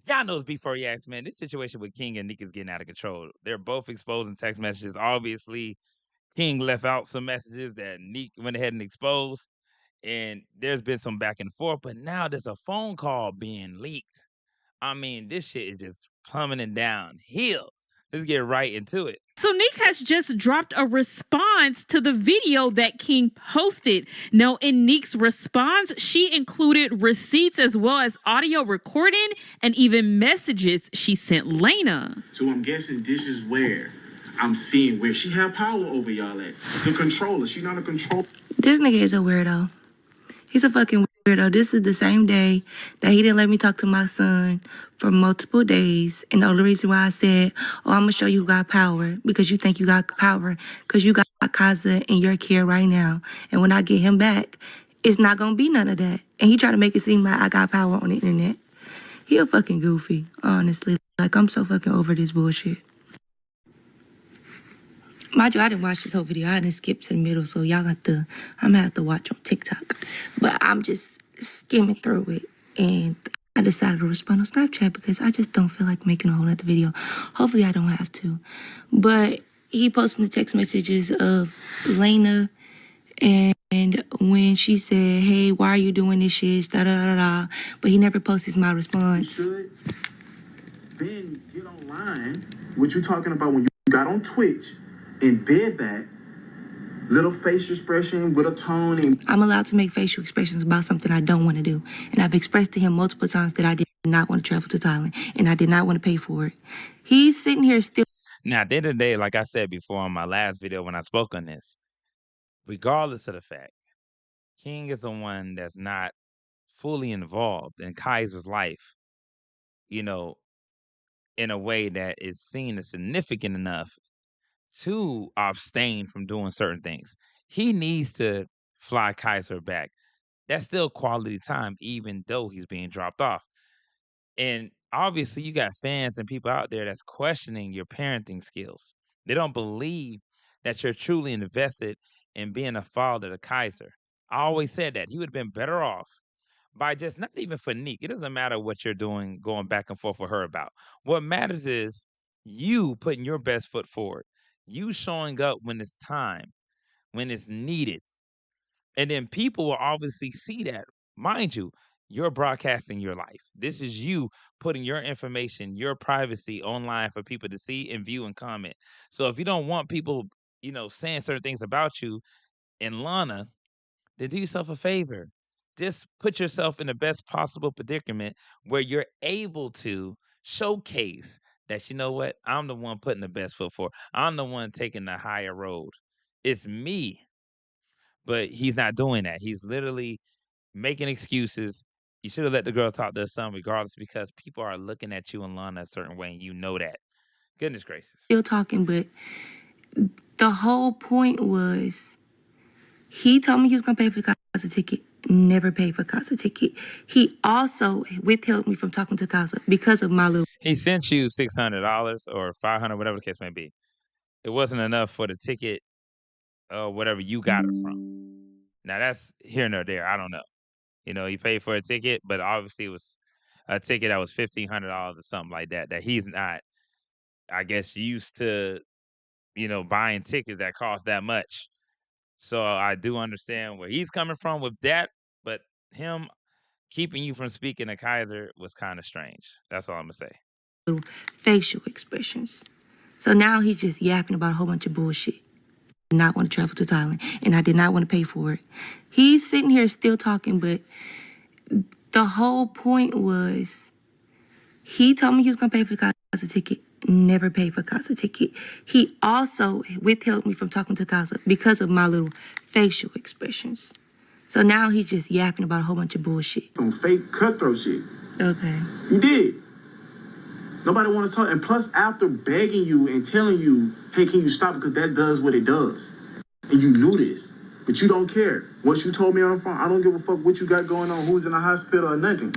Y'all knows before he asked, man, this situation with King and Nique is getting out of control. They're both exposing text messages. Obviously, King left out some messages that Nique went ahead and exposed. And there's been some back and forth, but now there's a phone call being leaked. I mean, this shit is just plummeting downhill. Let's get right into it. So Nique has just dropped a response to the video that King posted. Now, in Nique's response, she included receipts as well as audio recording and even messages she sent Laina. So I'm guessing this is where I'm seeing where she have power over y'all at. The controller. She not a controller. This nigga is a weirdo. He's a fucking weirdo. This is the same day that he didn't let me talk to my son for multiple days. And the only reason why I said, oh, I'm going to show you who got power, because you think you got power, because you got Kaza in your care right now. And when I get him back, it's not going to be none of that. And he tried to make it seem like I got power on the internet. He a fucking goofy, honestly. Like, I'm so fucking over this bullshit. Mind you, I didn't watch this whole video. I didn't skip to the middle, so I'm gonna have to watch on TikTok. But I'm just skimming through it, and I decided to respond on Snapchat because I just don't feel like making a whole other video. Hopefully I don't have to. But he posted the text messages of Laina, and when she said, hey, why are you doing this shit, da da da da, but he never posted my response. You should then get online. What you talking about when you got on Twitch? Embed that little facial expression with a tone. And I'm allowed to make facial expressions about something I don't want to do. And I've expressed to him multiple times that I did not want to travel to Thailand and I did not want to pay for it. He's sitting here still. Now, at the end of the day, like I said before on my last video when I spoke on this, regardless of the fact, King is the one that's not fully involved in Kaiser's life, you know, in a way that is seen as significant enough to abstain from doing certain things. He needs to fly Kaiser back. That's still quality time, even though he's being dropped off. And obviously, you got fans and people out there that's questioning your parenting skills. They don't believe that you're truly invested in being a father to Kaiser. I always said that he would have been better off by just not even for Nique. It doesn't matter what you're doing, going back and forth with her about. What matters is you putting your best foot forward, you showing up when it's time, when it's needed. And then people will obviously see that. Mind you, you're broadcasting your life. This is you putting your information, your privacy online for people to see and view and comment. So if you don't want people, saying certain things about you and Lana, then do yourself a favor. Just put yourself in the best possible predicament where you're able to showcase that, you know what, I'm the one putting the best foot forward. I'm the one taking the higher road. It's me. But he's not doing that. He's literally making excuses. You should have let the girl talk to her son regardless, because people are looking at you and Lana a certain way, and you know that. Goodness gracious. Still talking, but the whole point was he told me he was going to pay for Kaza's ticket. Never paid for Kaza's ticket. He also withheld me from talking to Kaza because of my little. He sent you $600 or $500, whatever the case may be. It wasn't enough for the ticket or whatever you got it from. Now, that's here nor there. I don't know. He paid for a ticket, but obviously it was a ticket that was $1,500 or something like that, that he's not, I guess, used to, buying tickets that cost that much. So I do understand where he's coming from with that, but him keeping you from speaking to Kaiser was kind of strange. That's all I'm gonna say. Little facial expressions. So now he's just yapping about a whole bunch of bullshit. I did not want to travel to Thailand, and I did not want to pay for it. He's sitting here still talking, but the whole point was he told me he was going to pay for Kaza's ticket. Never paid for Kaza's ticket. He also withheld me from talking to Kaza because of my little facial expressions. So now he's just yapping about a whole bunch of bullshit. Some fake cutthroat shit. Okay. You did. Nobody want to talk. And plus, after begging you and telling you, hey, can you stop? Because that does what it does. And you knew this. But you don't care. Once you told me on the phone, I don't give a fuck what you got going on, who's in the hospital or nothing.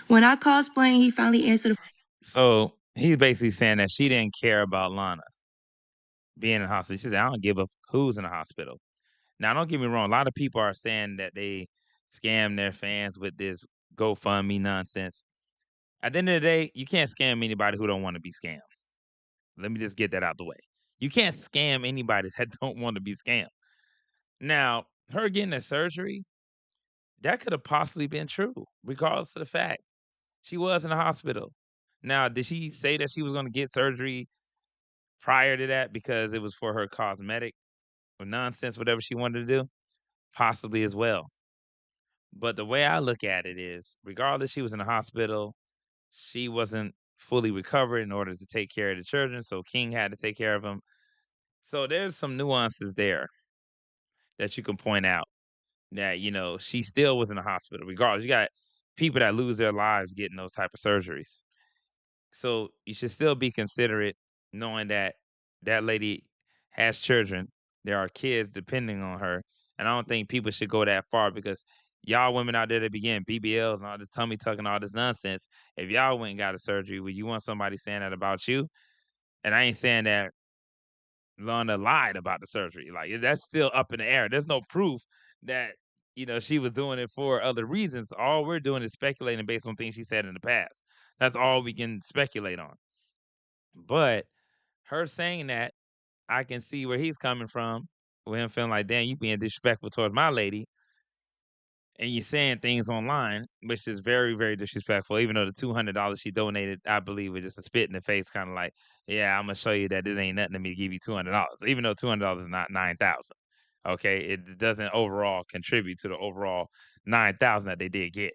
When I called Splain, he finally answered the. So he's basically saying that she didn't care about Lana being in the hospital. She said, I don't give a who's in the hospital. Now, don't get me wrong. A lot of people are saying that they scam their fans with this GoFundMe nonsense. At the end of the day, you can't scam anybody who don't want to be scammed. Let me just get that out the way. You can't scam anybody that don't want to be scammed. Now, her getting a surgery, that could have possibly been true, regardless of the fact she was in the hospital. Now, did she say that she was going to get surgery prior to that because it was for her cosmetic or nonsense, whatever she wanted to do? Possibly as well. But the way I look at it is, regardless, she was in the hospital. She wasn't fully recovered in order to take care of the children, so King had to take care of them. So there's some nuances there that you can point out that, she still was in the hospital. Regardless, you got people that lose their lives getting those type of surgeries. So you should still be considerate knowing that that lady has children. There are kids depending on her. And I don't think people should go that far because y'all women out there that be getting BBLs and all this tummy tucking, all this nonsense. If y'all went and got a surgery, would you want somebody saying that about you? And I ain't saying that Lana lied about the surgery. Like that's still up in the air. There's no proof that she was doing it for other reasons. All we're doing is speculating based on things she said in the past. That's all we can speculate on. But her saying that, I can see where he's coming from with him feeling like, damn, you being disrespectful towards my lady and you're saying things online, which is very, very disrespectful. Even though the $200 she donated, I believe, was just a spit in the face, kind of like, yeah, I'm gonna show you that it ain't nothing to me to give you $200, even though $200 is not 9,000. Okay, it doesn't overall contribute to the overall 9,000 that they did get.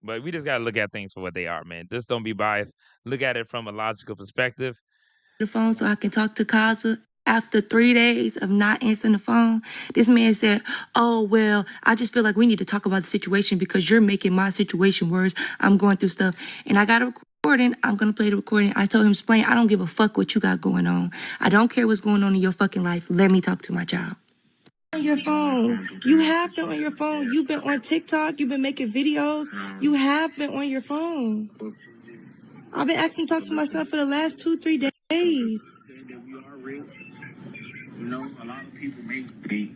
But we just gotta look at things for what they are, man. Just don't be biased. Look at it from a logical perspective. The phone so I can talk to Kaza. After 3 days of not answering the phone, this man said, oh, well, I just feel like we need to talk about the situation because you're making my situation worse. I'm going through stuff. And I got a recording. I'm going to play the recording. I told him, explain, I don't give a fuck what you got going on. I don't care what's going on in your fucking life. Let me talk to my child. On your phone. You have been on your phone. You've been on TikTok. You've been making videos. You have been on your phone. I've been asking to talk to my son for the last 2-3 days. A lot of people make me.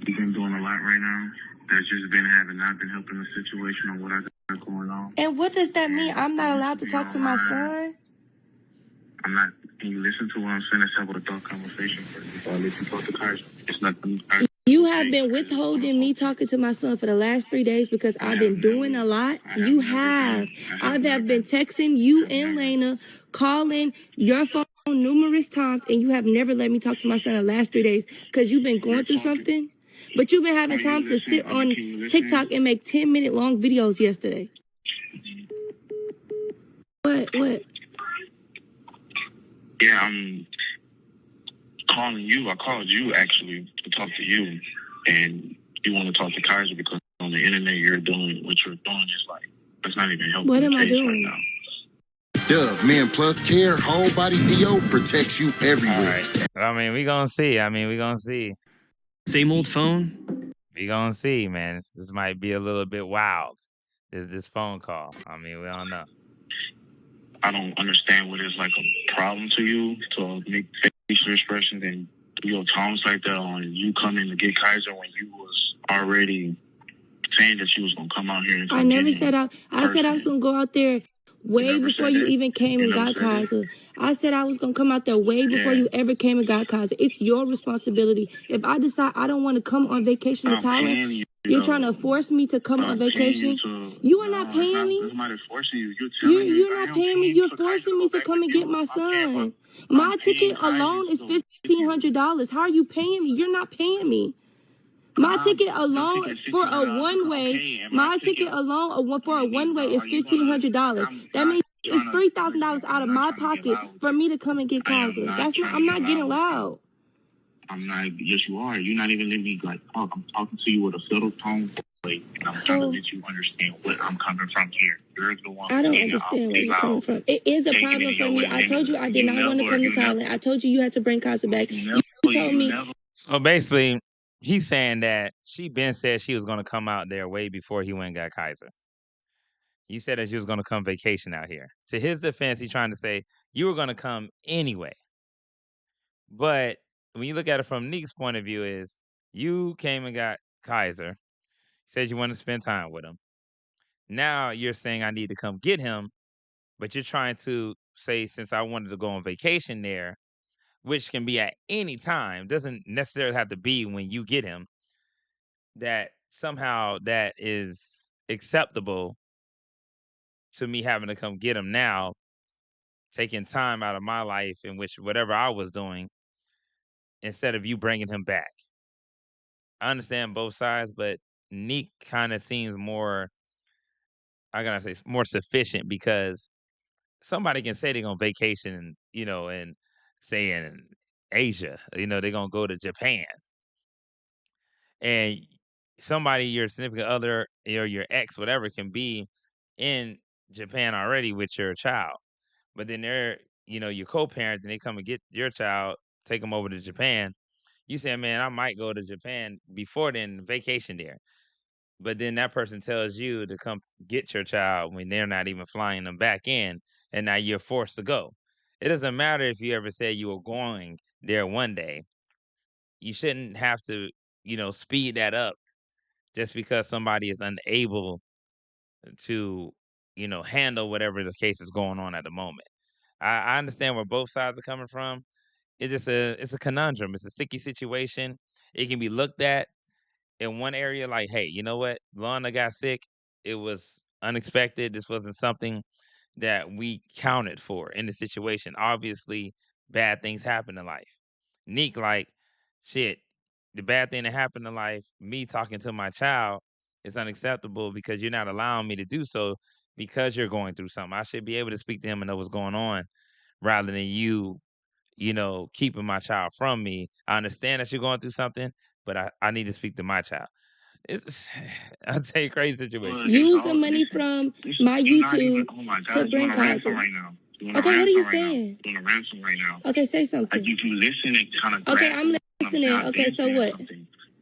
You've been doing a lot right now. That's just been having not been helping the situation on what I got going on. And what does that mean? I'm not allowed to talk to my son? I'm not. Can you listen to what I'm saying? Let's have a adult conversation first before I let you talk to Kaiser. It's nothing. You have been withholding me talking to my son for the last 3 days because I've been doing a lot. You have. I have been texting you and Laina, calling your phone numerous times, and you have never let me talk to my son the last 3 days because you've been going through something. But you've been having time to sit on TikTok and make 10-minute long videos yesterday. What? Yeah, I'm calling you. I called you actually to talk to you, and you want to talk to Kaiser because on the internet you're doing what you're doing is like that's not even helping. What am I the case doing? right now. Dove Men Plus Care Whole Body DO protects you everywhere. All right. I mean, we gonna see. Same old phone? We gonna see, man. This might be a little bit wild. This phone call. I mean, we don't know. I don't understand what is like a problem to you to make facial expressions and do your tones like that on you coming to get Kaiser when you was already saying that you was gonna come out here and I never said I said I was gonna go out there way before you even came and got Kaiser. I said I was gonna come out there way before you ever came and got Kaiser. It's your responsibility. If I decide I don't want to come on vacation to Thailand, you're trying to force me to come on vacation. You are not paying me. Nobody's forcing you. You're telling me. You're not paying me. You're forcing me to come and get my son. My ticket alone is $1,500. How are you paying me? You're not paying me. My ticket alone for a one-way, my ticket alone for a one-way is $1,500. That means it's $3,000 out of my pocket for me to come and get Kaiser. I'm not getting loud. I'm not. Yes, you are. You're not even letting me like talk. I'm talking to you with a subtle tone, and I'm trying to let you understand what I'm coming from here. You're the one. I don't understand where you're coming from. It is a problem for me. I told you I did not want to come to Thailand. I told you had to bring Kaiser back. You told me. So basically, he's saying that she been said she was gonna come out there way before he went and got Kaiser. You said that she was gonna come vacation out here. To his defense, he's trying to say you were gonna come anyway. But when you look at it from Nique's point of view, is you came and got Kaiser, said you want to spend time with him. Now you're saying I need to come get him but you're trying to say, since I wanted to go on vacation there, which can be at any time, doesn't necessarily have to be when you get him, that somehow that is acceptable to me having to come get him now, taking time out of my life in which whatever I was doing, instead of you bringing him back. I understand both sides, but Nique kind of seems more, I gotta say, more sufficient because somebody can say they're gonna vacation, and say in Asia, they're gonna go to Japan, and somebody, your significant other or your ex, whatever, can be in Japan already with your child, but then they're, your co-parent, and they come and get your child, take them over to Japan. You say, man, I might go to Japan before then, vacation there. But then that person tells you to come get your child when they're not even flying them back in, and now you're forced to go. It doesn't matter if you ever said you were going there one day. You shouldn't have to, speed that up just because somebody is unable to, handle whatever the case is going on at the moment. I understand where both sides are coming from. It's a conundrum. It's a sticky situation. It can be looked at in one area like, hey, you know what? Lana got sick. It was unexpected. This wasn't something that we counted for in the situation. Obviously, bad things happen in life. Nique, like, shit, the bad thing that happened in life, me talking to my child, is unacceptable because you're not allowing me to do so because you're going through something. I should be able to speak to him and know what's going on rather than you, keeping my child from me. I understand that you're going through something, but I need to speak to my child. It's I'll tell you, crazy situation. Use the money from my YouTube to bring Kaiser. Right now. Okay, what are you saying? Doing a ransom right now. Okay, say something. Like you listen and kind of. Okay, I'm listening. Okay, so what?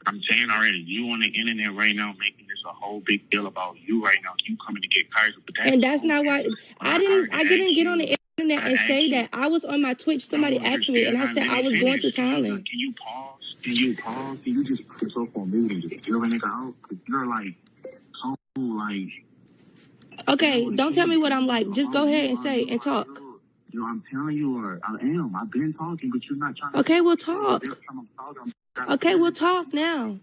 I'm saying already, you on the internet right now making this a whole big deal about you right now. You coming to get Kaiser, but and that's not why I didn't get on the internet and say that. I was on my Twitch. Somebody asked me, and I said I was going to Thailand. Can you pause? Can you just put yourself on mute and just hear a nigga out? You're like so like. Okay, don't tell me what I'm like. Just go ahead and say and talk. I'm telling you, I am. I've been talking, but you're not trying to. Okay, we'll talk. Okay, we'll talk now.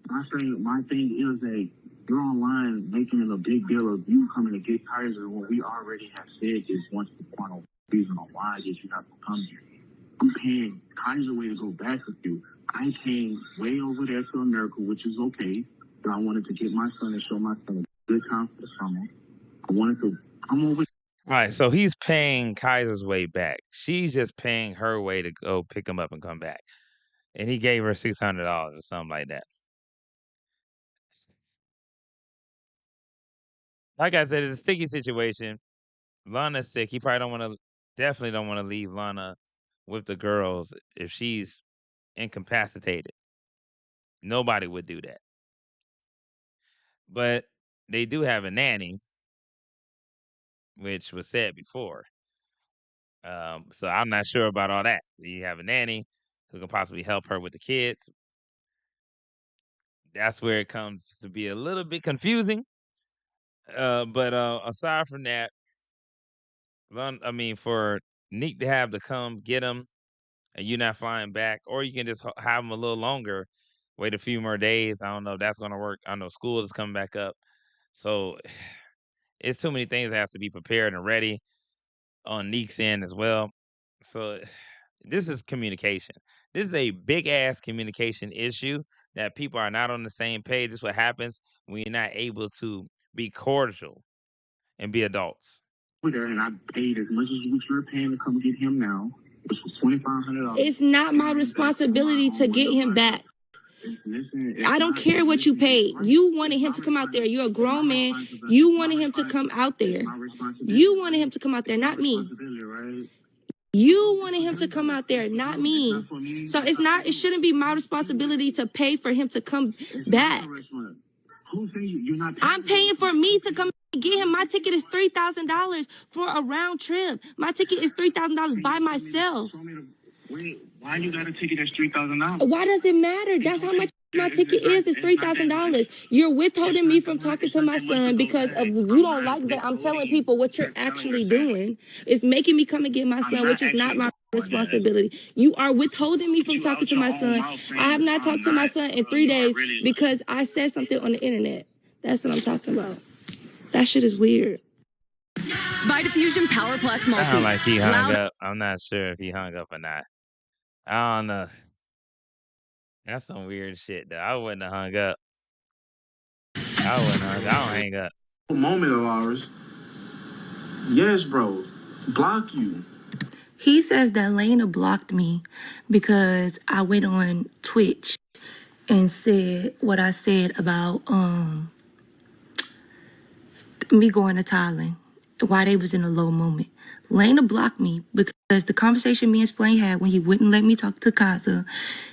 My thing is that you're online making a big deal of you coming to get Kaiser when we already have said this once upon a reason on why you have to come here. I'm paying Kaiser way to go back with you. I came way over there to America, which is okay, but I wanted to get my son and show my son a good time for the summer. I wanted to come over. All right, so he's paying Kaiser's way back. She's just paying her way to go pick him up and come back. And he gave her $600 or something like that. Like I said, it's a sticky situation. Lana's sick. He probably definitely don't want to leave Lana with the girls if she's incapacitated. Nobody would do that. But they do have a nanny, which was said before. So I'm not sure about all that. You have a nanny who can possibly help her with the kids. That's where it comes to be a little bit confusing. But aside from that, for Nique to have to come get him and you not flying back, or you can just have him a little longer, wait a few more days. I don't know if that's going to work. I know school is coming back up. So it's too many things that has to be prepared and ready on Nique's end as well. So this is communication. This is a big ass communication issue that people are not on the same page. This is what happens when you're not able to be cordial and be adults. And I paid as much as what you're paying to come get him now, which was $2,500. It's not my responsibility to get him back. I don't care what you paid. You wanted him to come out there. You're a grown man. You wanted him to come out there. You wanted him to come out there, not me. You wanted him to come out there, not me. So it shouldn't be my responsibility to pay for him to come back. I'm paying for me to come get him. My ticket is $3,000 for a round trip. My ticket is $3,000 by myself. Why you got a ticket that's $3,000? Why does it matter? That's how much My ticket is $3,000. You're withholding me from talking to my son because of you don't like that I'm telling people what you're actually doing. It's making me come and get my son, which is not my responsibility. You are withholding me from talking to my son. I have not talked to my son in 3 days because I said something on the internet. That's what I'm talking about. That shit is weird. Vitafusion Power Plus Multis. Sound like he hung up. I'm not sure if he hung up or not. I don't know. That's some weird shit, though. I wouldn't have hung up. I don't hang up. A moment of ours. Yes, bro. Block you. He says that Laina blocked me because I went on Twitch and said what I said about me going to Thailand while they was in a low moment. Laina blocked me because the conversation me and Splain had when he wouldn't let me talk to Kaza,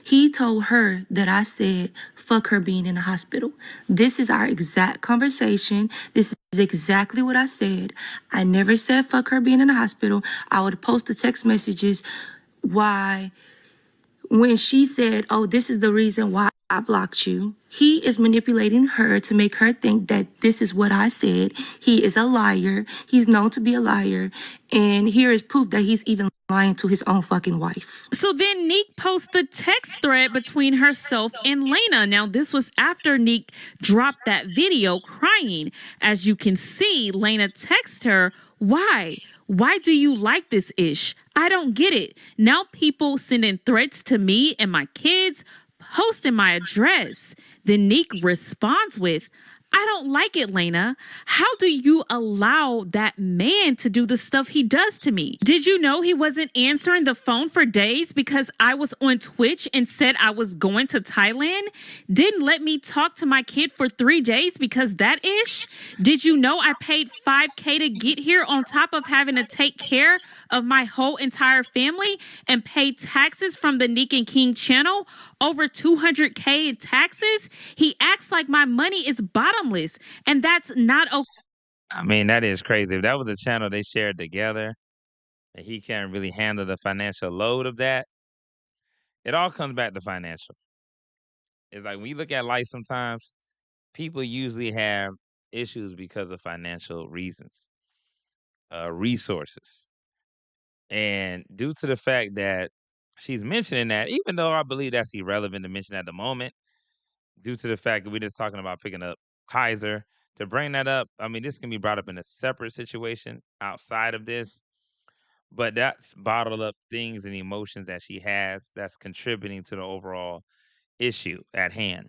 he told her that I said, fuck her being in the hospital. This is our exact conversation. This is exactly what I said. I never said fuck her being in the hospital. I would post the text messages when she said, oh, this is the reason why I blocked you. He is manipulating her to make her think that this is what I said. He is a liar. He's known to be a liar. And here is proof that he's even lying to his own fucking wife. So then Nique posts the text thread between herself and Laina. Now, this was after Nique dropped that video crying. As you can see, Laina texts her, why? Why do you like this ish? I don't get it. Now people sending threats to me and my kids, posting my address. Then Nique responds with, I don't like it, Laina. How do you allow that man to do the stuff he does to me? Did you know he wasn't answering the phone for days because I was on Twitch and said I was going to Thailand? Didn't let me talk to my kid for 3 days because that ish? Did you know I paid $5K to get here on top of having to take care of my whole entire family and pay taxes from the Nique and King channel? Over $200K in taxes? He acts like my money is bottomless, and that's not okay. I mean, that is crazy. If that was a channel they shared together, and he can't really handle the financial load of that, it all comes back to financial. It's like when you look at life sometimes, people usually have issues because of financial reasons, resources. And due to the fact that she's mentioning that, even though I believe that's irrelevant to mention at the moment, due to the fact that we're just talking about picking up Kaiser, to bring that up, I mean, this can be brought up in a separate situation outside of this, but that's bottled up things and emotions that she has that's contributing to the overall issue at hand.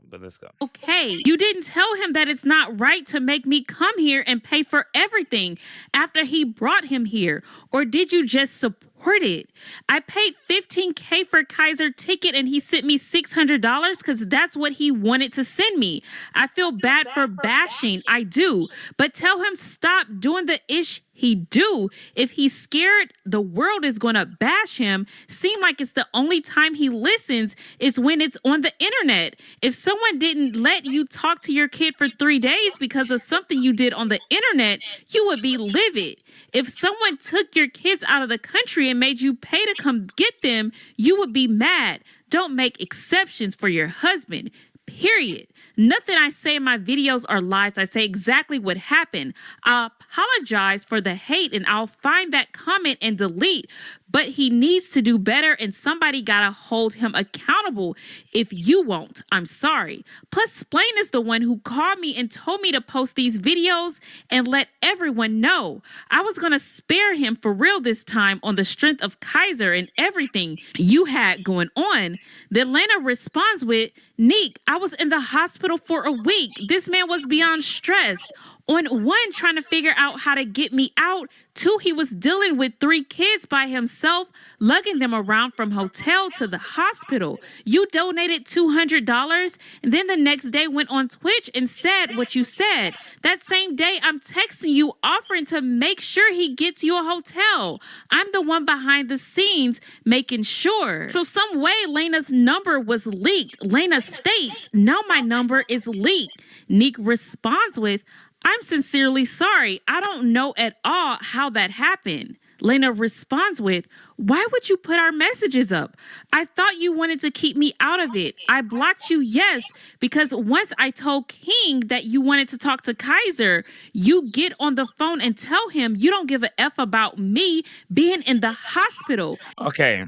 But let's go. Okay, you didn't tell him that it's not right to make me come here and pay for everything after he brought him here, or did you just support it? I paid $15K for Kaiser ticket and he sent me $600 because that's what he wanted to send me. I feel bad for bashing, I do, but tell him stop doing the ish he do. If he's scared the world is gonna bash him, seem like it's the only time he listens is when it's on the internet. If someone didn't let you talk to your kid for 3 days because of something you did on the internet, you would be livid. If someone took your kids out of the country and made you pay to come get them, you would be mad. Don't make exceptions for your husband. Period. Nothing I say in my videos are lies. I say exactly what happened. I apologize for the hate and I'll find that comment and delete. But he needs to do better and somebody gotta hold him accountable. If you won't, I'm sorry. Plus, Splain is the one who called me and told me to post these videos and let everyone know. I was gonna spare him for real this time on the strength of Kaiser and everything you had going on. Then Laina responds with, Nique, I was in the hospital for a week. This man was beyond stress. On one, trying to figure out how to get me out. 2, he was dealing with 3 kids by himself, lugging them around from hotel to the hospital. You donated $200 and then the next day went on Twitch and said what you said. That same day, I'm texting you offering to make sure he gets you a hotel. I'm the one behind the scenes making sure. So some way Laina's number was leaked. Laina states, now my number is leaked. Nique responds with, I'm sincerely sorry. I don't know at all how that happened. Laina responds with, "Why would you put our messages up? I thought you wanted to keep me out of it. I blocked you, yes, because once I told King that you wanted to talk to Kaiser, you get on the phone and tell him you don't give a F about me being in the hospital." Okay.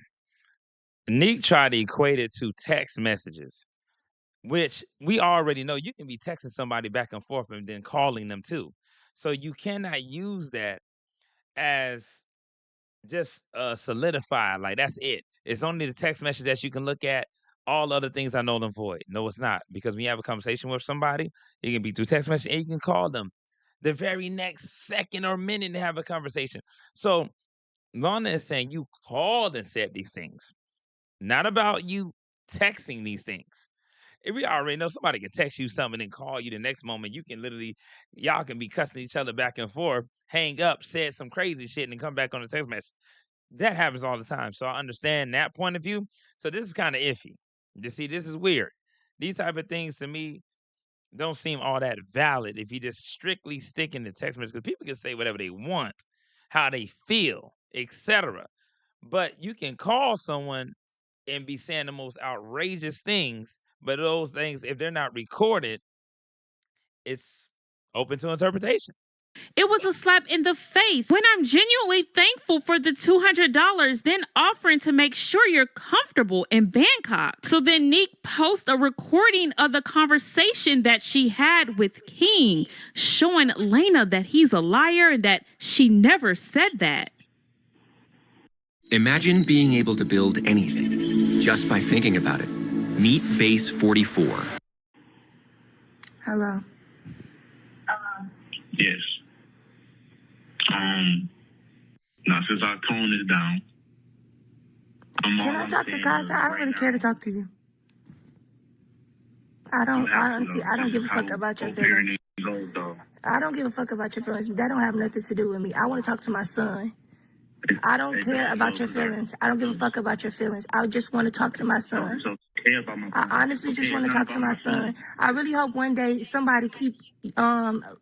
Nique tried to equate it to text messages, which we already know you can be texting somebody back and forth and then calling them too. So you cannot use that as just solidified. Like that's it. It's only the text message that you can look at. All other things are null and void. No, it's not. Because when you have a conversation with somebody, it can be through text message and you can call them the very next second or minute to have a conversation. So Lana is saying you called and said these things, not about you texting these things. If we already know somebody can text you something and call you the next moment, you can literally, y'all can be cussing each other back and forth, hang up, said some crazy shit, and then come back on the text message. That happens all the time. So I understand that point of view. So this is kind of iffy. You see, this is weird. These type of things to me don't seem all that valid if you just strictly stick in the text message, because people can say whatever they want, how they feel, etc. But you can call someone and be saying the most outrageous things, but those things, if they're not recorded, it's open to interpretation. It was a slap in the face when I'm genuinely thankful for the $200, then offering to make sure you're comfortable in Bangkok. So then Nique posts a recording of the conversation that she had with King, showing Laina that he's a liar and that she never said that. Imagine being able to build anything just by thinking about it. Meet Base 44. Hello. Yes. Now since our tone is down, Can I talk to Kaiser? I don't really care to talk to you. I don't give a fuck about your feelings. I don't give a fuck about your feelings. That don't have nothing to do with me. I want to talk to my son. I don't care about your feelings. I don't give a fuck about your feelings. I just want to talk to my son. I honestly just want to talk to my son. I really hope one day somebody keep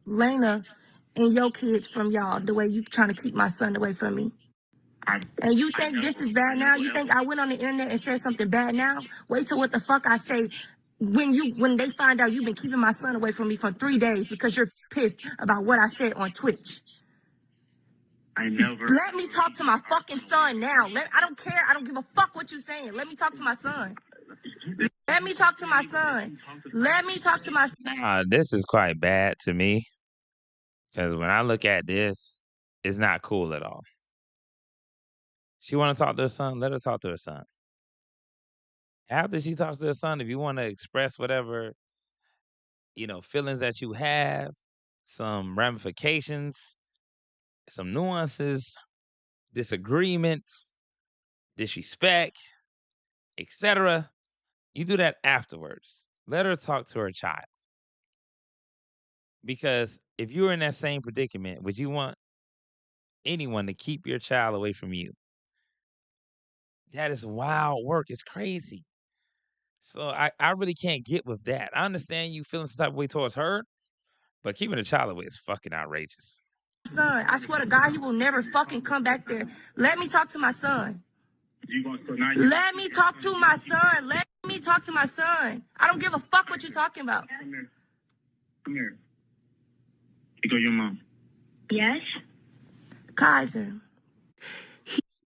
Laina and your kids from y'all the way you trying to keep my son away from me. And you think this is bad now? You think I went on the internet and said something bad now? Wait till what the fuck I say when they find out you've been keeping my son away from me for 3 days because you're pissed about what I said on Twitch. Let me talk to my fucking son now. I don't care. I don't give a fuck what you're saying. Let me talk to my son. Let me talk to my son. Let me talk to my son. This is quite bad to me, because when I look at this, it's not cool at all. She want to talk to her son, let her talk to her son. After she talks to her son, if you want to express whatever, feelings that you have, some ramifications, some nuances, disagreements, disrespect, etc., you do that afterwards. Let her talk to her child. Because if you're in that same predicament, would you want anyone to keep your child away from you? That is wild work. It's crazy. So I really can't get with that. I understand you feeling some type of way towards her, but keeping a child away is fucking outrageous. Son, I swear to God, he will never fucking come back there. Let me talk to my son. Let me talk to my son. Let me talk to my son. I don't give a fuck what you're talking about. Come here. Here go your mom. Yes? Kaiser.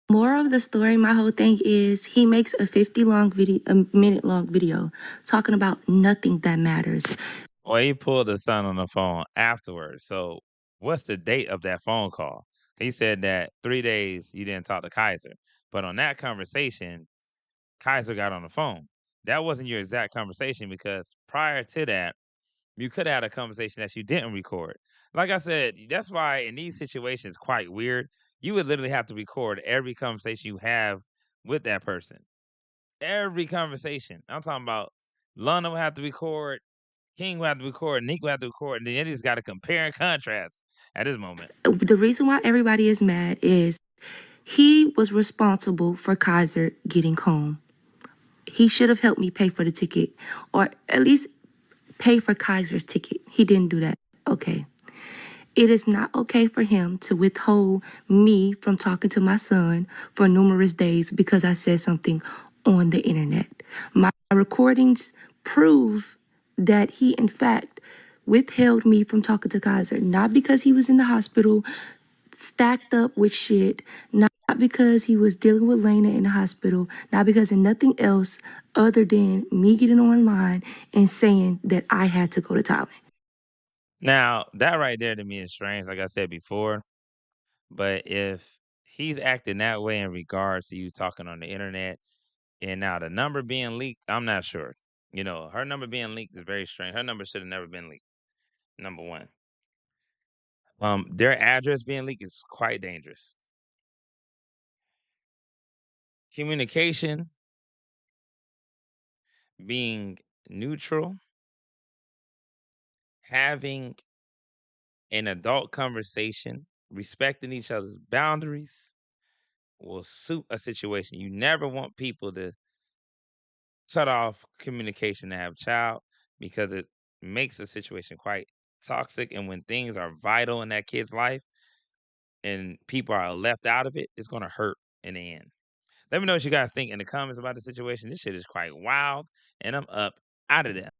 Moral of the story, my whole thing is he makes a minute long video talking about nothing that matters. Well, he pulled the son on the phone afterwards. So what's the date of that phone call? He said that 3 days you didn't talk to Kaiser. But on that conversation, Kaiser got on the phone. That wasn't your exact conversation, because prior to that, you could have had a conversation that you didn't record. Like I said, that's why in these situations, quite weird, you would literally have to record every conversation you have with that person. Every conversation. I'm talking about Lana will have to record, King will have to record, Nique will have to record, and then they just got to compare and contrast at this moment. The reason why everybody is mad is he was responsible for Kaiser getting home. He should have helped me pay for the ticket, or at least pay for Kaiser's ticket. He didn't do that. Okay. It is not okay for him to withhold me from talking to my son for numerous days because I said something on the internet. My recordings prove that he, in fact, withheld me from talking to Kaiser, not because he was in the hospital stacked up with shit, not because he was dealing with Laina in the hospital, not because of nothing else other than me getting online and saying that I had to go to Thailand. Now, that right there to me is strange, like I said before. But if he's acting that way in regards to you talking on the internet and now the number being leaked, I'm not sure. You know, her number being leaked is very strange. Her number should have never been leaked. Number one. Their address being leaked is quite dangerous. Communication being neutral, having an adult conversation, respecting each other's boundaries will suit a situation. You never want people to cut off communication to have a child because it makes the situation quite toxic. And when things are vital in that kid's life and people are left out of it, it's going to hurt in the end. Let me know what you guys think in the comments about the situation. This shit is quite wild, and I'm up out of there.